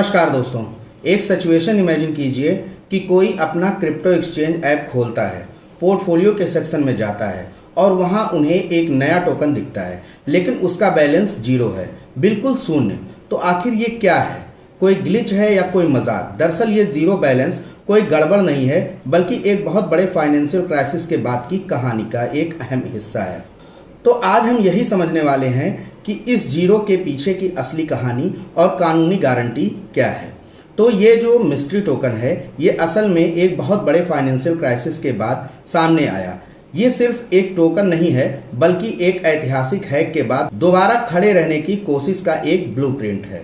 नमस्कार दोस्तों, एक सिचुएशन इमेजिन कीजिए कि कोई अपना क्रिप्टो एक्सचेंज ऐप खोलता है, पोर्टफोलियो के सेक्शन में जाता है और वहां उन्हें एक नया टोकन दिखता है, लेकिन उसका बैलेंस जीरो है, बिल्कुल शून्य। तो आखिर ये क्या है? कोई ग्लिच है या कोई मजाक? दरअसल ये जीरो बैलेंस कोई गड़बड़ नहीं है, बल्कि एक बहुत बड़े फाइनेंशियल क्राइसिस के बाद की कहानी का एक अहम हिस्सा है। तो आज हम यही समझने वाले हैं कि इस जीरो के पीछे की असली कहानी और कानूनी गारंटी क्या है। तो ये जो मिस्ट्री टोकन है, ये असल में एक बहुत बड़े फाइनेंशियल क्राइसिस के बाद सामने आया। ये सिर्फ एक टोकन नहीं है, बल्कि एक ऐतिहासिक हैक के बाद दोबारा खड़े रहने की कोशिश का एक ब्लूप्रिंट है।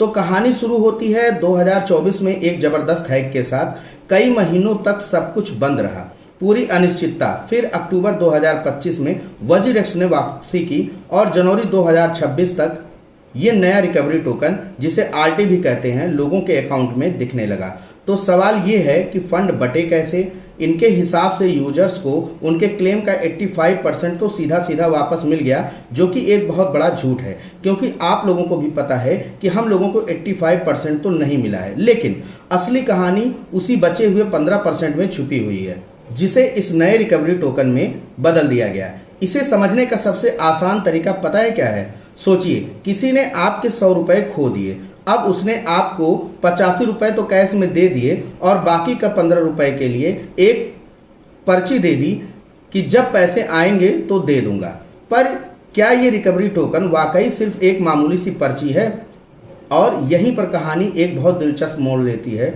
तो कहानी शुरू होती है 2024 में एक जबरदस्त हैक के साथ। कई महीनों तक सब कुछ बंद रहा, पूरी अनिश्चितता। फिर अक्टूबर 2025 में वजीरेक्स ने वापसी की और जनवरी 2026 तक ये नया रिकवरी टोकन, जिसे आरटी भी कहते हैं, लोगों के अकाउंट में दिखने लगा। तो सवाल ये है कि फंड बटे कैसे? इनके हिसाब से यूजर्स को उनके क्लेम का 85% तो सीधा सीधा वापस मिल गया, जो कि एक बहुत बड़ा झूठ है, क्योंकि आप लोगों को भी पता है कि हम लोगों को 85% तो नहीं मिला है। लेकिन असली कहानी उसी बचे हुए 15% में छुपी हुई है, जिसे इस नए रिकवरी टोकन में बदल दिया गया है। इसे समझने का सबसे आसान तरीका पता है क्या है? सोचिए, किसी ने आपके 100 रुपए खो दिए। अब उसने आपको 85 रुपए तो कैश में दे दिए और बाकी का 15 रुपए के लिए एक पर्ची दे दी कि जब पैसे आएंगे तो दे दूंगा। पर क्या ये रिकवरी टोकन वाकई सिर्फ एक मामूली सी पर्ची है? और यहीं पर कहानी एक बहुत दिलचस्प मोड़ लेती है।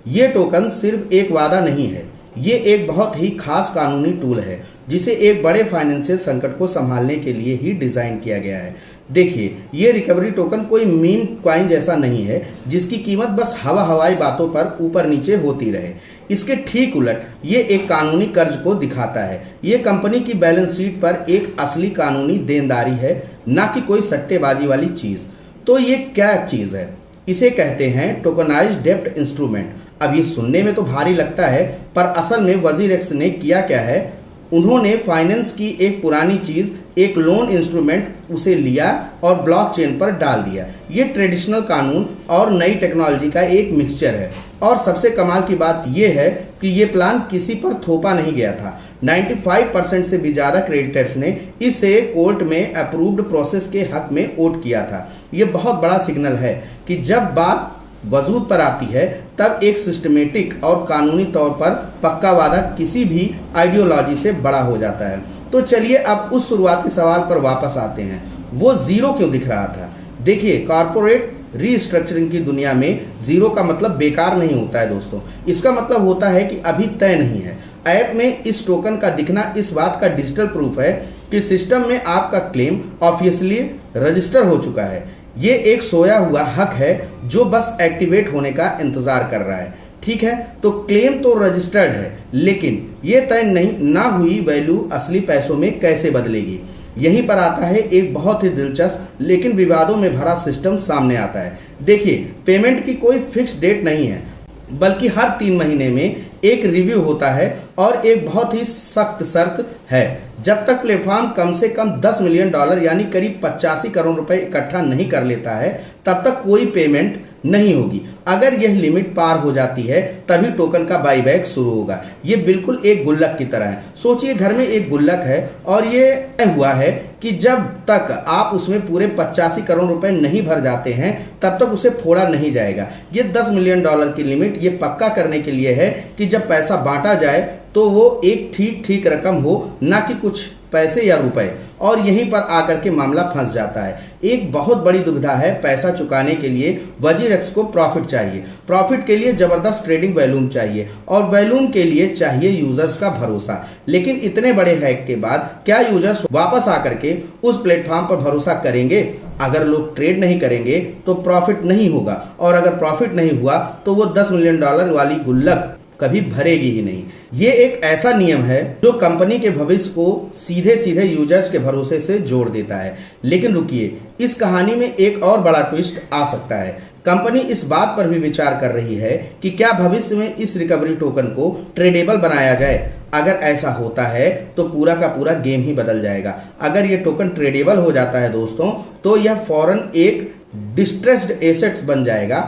ये टोकन सिर्फ एक वादा नहीं है, ये एक बहुत ही खास कानूनी टूल है, जिसे एक बड़े फाइनेंशियल संकट को संभालने के लिए ही डिजाइन किया गया है। देखिए, ये रिकवरी टोकन कोई मीम कॉइन जैसा नहीं है, जिसकी कीमत बस हवाई बातों पर ऊपर नीचे होती रहे। इसके ठीक उलट ये एक कानूनी कर्ज को दिखाता है। ये कंपनी की बैलेंस शीट पर एक असली कानूनी देनदारी है, ना कि कोई सट्टेबाजी वाली चीज। तो ये क्या चीज है? इसे कहते हैं टोकनाइज्ड डेब्ट इंस्ट्रूमेंट। अब ये सुनने में तो भारी लगता है, पर असल में वजीरेक्स ने किया क्या है? उन्होंने फाइनेंस की एक पुरानी चीज, एक लोन इंस्ट्रूमेंट, उसे लिया और ब्लॉकचेन पर डाल दिया। ये ट्रेडिशनल कानून और नई टेक्नोलॉजी का एक मिक्सचर है। और सबसे कमाल की बात यह है कि ये प्लान किसी पर थोपा नहीं गया था। 95% से भी ज्यादा क्रेडिटर्स ने इसे कोर्ट में अप्रूव्ड प्रोसेस के हक में वोट किया था। ये बहुत बड़ा सिग्नल है कि जब बात वजूद पर आती है, तब एक सिस्टमेटिक और कानूनी तौर पर पक्का वादा किसी भी आइडियोलॉजी से बड़ा हो जाता है। तो चलिए अब उस शुरुआती सवाल पर वापस आते हैं, वो जीरो क्यों दिख रहा था? देखिए, कॉर्पोरेट रीस्ट्रक्चरिंग की दुनिया में जीरो का मतलब बेकार नहीं होता है दोस्तों। इसका मतलब होता है कि अभी तय नहीं है। ऐप में इस टोकन का दिखना इस बात का डिजिटल प्रूफ है कि सिस्टम में आपका क्लेम ऑफिशियली रजिस्टर हो चुका है। ये एक सोया हुआ हक है जो बस एक्टिवेट होने का इंतजार कर रहा है। ठीक है, तो क्लेम तो रजिस्टर्ड है, लेकिन ये तय नहीं ना हुई वैल्यू असली पैसों में कैसे बदलेगी। यहीं पर आता है एक बहुत ही दिलचस्प लेकिन विवादों में भरा सिस्टम सामने आता है। देखिए, पेमेंट की कोई फिक्स डेट नहीं है, बल्कि हर 3 महीने में एक रिव्यू होता है और एक बहुत ही सख्त शर्त है। जब तक प्लेटफॉर्म कम से कम $10 मिलियन यानी करीब 85 करोड़ रुपए इकट्ठा नहीं कर लेता है, तब तक कोई पेमेंट नहीं होगी। अगर यह लिमिट पार हो जाती है, तभी टोकन का बाईबैक शुरू होगा। ये बिल्कुल एक गुल्लक की तरह है। सोचिए, घर में एक गुल्लक है और ये तय हुआ है कि जब तक आप उसमें पूरे 85 करोड़ रुपए नहीं भर जाते हैं, तब तक उसे फोड़ा नहीं जाएगा। ये $10 मिलियन की लिमिट ये पक्का करने के लिए है कि जब पैसा बांटा जाए तो वो एक ठीक रकम हो, ना कि कुछ पैसे या रुपए। और यहीं पर आकर के मामला फंस जाता है। एक बहुत बड़ी दुविधा है। पैसा चुकाने के लिए वजीरेक्स को प्रॉफिट चाहिए, प्रॉफिट के लिए जबरदस्त ट्रेडिंग वॉल्यूम चाहिए, और वॉल्यूम के लिए चाहिए यूजर्स का भरोसा। लेकिन इतने बड़े हैक के बाद क्या यूजर्स वापस आकर के उस प्लेटफॉर्म पर भरोसा करेंगे? अगर लोग ट्रेड नहीं करेंगे तो प्रॉफिट नहीं होगा, और अगर प्रॉफिट नहीं हुआ तो वो $10 मिलियन वाली गुल्लक कभी भरेगी ही नहीं। ये एक ऐसा नियम है जो कंपनी के भविष्य को सीधे सीधे यूजर्स के भरोसे से जोड़ देता है। लेकिन रुकिए, इस कहानी में एक और बड़ा ट्विस्ट आ सकता है। कंपनी इस बात पर भी विचार कर रही है कि क्या भविष्य में इस रिकवरी टोकन को ट्रेडेबल बनाया जाए। अगर ऐसा होता है तो पूरा का पूरा गेम ही बदल जाएगा। अगर ये टोकन ट्रेडेबल हो जाता है दोस्तों, तो यह फौरन एक डिस्ट्रेस्ड एसेट बन जाएगा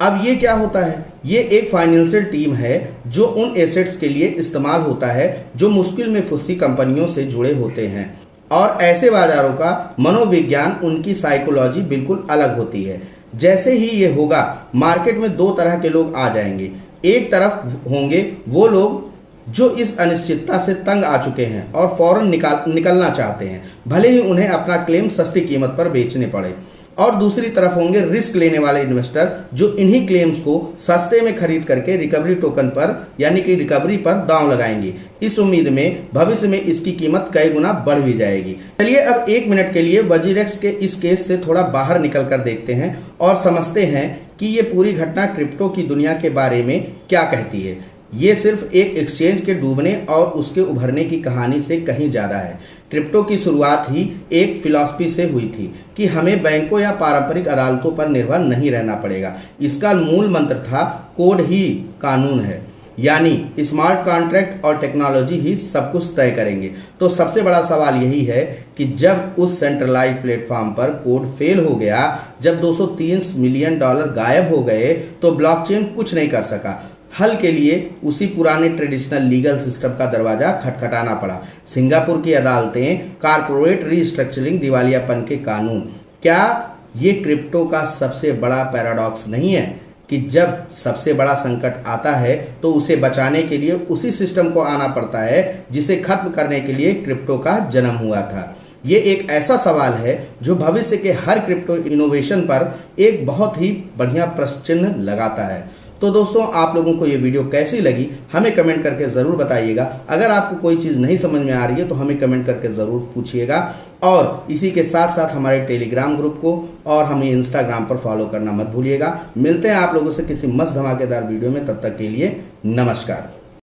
अब ये क्या होता है? ये एक फाइनेंशियल टीम है जो उन एसेट्स के लिए इस्तेमाल होता है जो मुश्किल में फंसी कंपनियों से जुड़े होते हैं, और ऐसे बाजारों का मनोविज्ञान, उनकी साइकोलॉजी बिल्कुल अलग होती है। जैसे ही ये होगा, मार्केट में दो तरह के लोग आ जाएंगे। एक तरफ होंगे वो लोग जो इस अनिश्चितता से तंग आ चुके हैं और फौरन निकलना चाहते हैं, भले ही उन्हें अपना क्लेम सस्ती कीमत पर बेचने पड़े। और दूसरी तरफ होंगे रिस्क लेने वाले इन्वेस्टर जो इन्हीं क्लेम्स को सस्ते में खरीद करके रिकवरी टोकन पर यानी कि रिकवरी पर दांव लगाएंगे, इस उम्मीद में भविष्य में इसकी कीमत कई गुना बढ़ भी जाएगी। चलिए अब 1 मिनट के लिए वजीरेक्स के इस केस से थोड़ा बाहर निकल कर देखते हैं और समझते हैं कि ये पूरी घटना क्रिप्टो की दुनिया के बारे में क्या कहती है। ये सिर्फ एक एक्सचेंज के डूबने और उसके उभरने की कहानी से कहीं ज्यादा है। क्रिप्टो की शुरुआत ही एक फिलॉसफी से हुई थी कि हमें बैंकों या पारंपरिक अदालतों पर निर्भर नहीं रहना पड़ेगा। इसका मूल मंत्र था कोड ही कानून है, यानी स्मार्ट कॉन्ट्रैक्ट और टेक्नोलॉजी ही सब कुछ तय करेंगे। तो सबसे बड़ा सवाल यही है कि जब उस सेंट्रलाइज्ड प्लेटफॉर्म पर कोड फेल हो गया, जब $230 मिलियन गायब हो गए, तो ब्लॉकचेन कुछ नहीं कर सका। हल के लिए उसी पुराने ट्रेडिशनल लीगल सिस्टम का दरवाजा खटखटाना पड़ा। सिंगापुर की अदालतें, कारपोरेट रीस्ट्रक्चरिंग, दिवालियापन के कानून। क्या ये क्रिप्टो का सबसे बड़ा पैराडॉक्स नहीं है कि जब सबसे बड़ा संकट आता है तो उसे बचाने के लिए उसी सिस्टम को आना पड़ता है जिसे खत्म करने के लिए क्रिप्टो का जन्म हुआ था? ये एक ऐसा सवाल है जो भविष्य के हर क्रिप्टो इनोवेशन पर एक बहुत ही बढ़िया प्रश्न चिन्ह लगाता है। तो दोस्तों, आप लोगों को ये वीडियो कैसी लगी हमें कमेंट करके ज़रूर बताइएगा। अगर आपको कोई चीज़ नहीं समझ में आ रही है तो हमें कमेंट करके ज़रूर पूछिएगा, और इसी के साथ साथ हमारे टेलीग्राम ग्रुप को और हमें इंस्टाग्राम पर फॉलो करना मत भूलिएगा। मिलते हैं आप लोगों से किसी मस्त धमाकेदार वीडियो में, तब तक के लिए नमस्कार।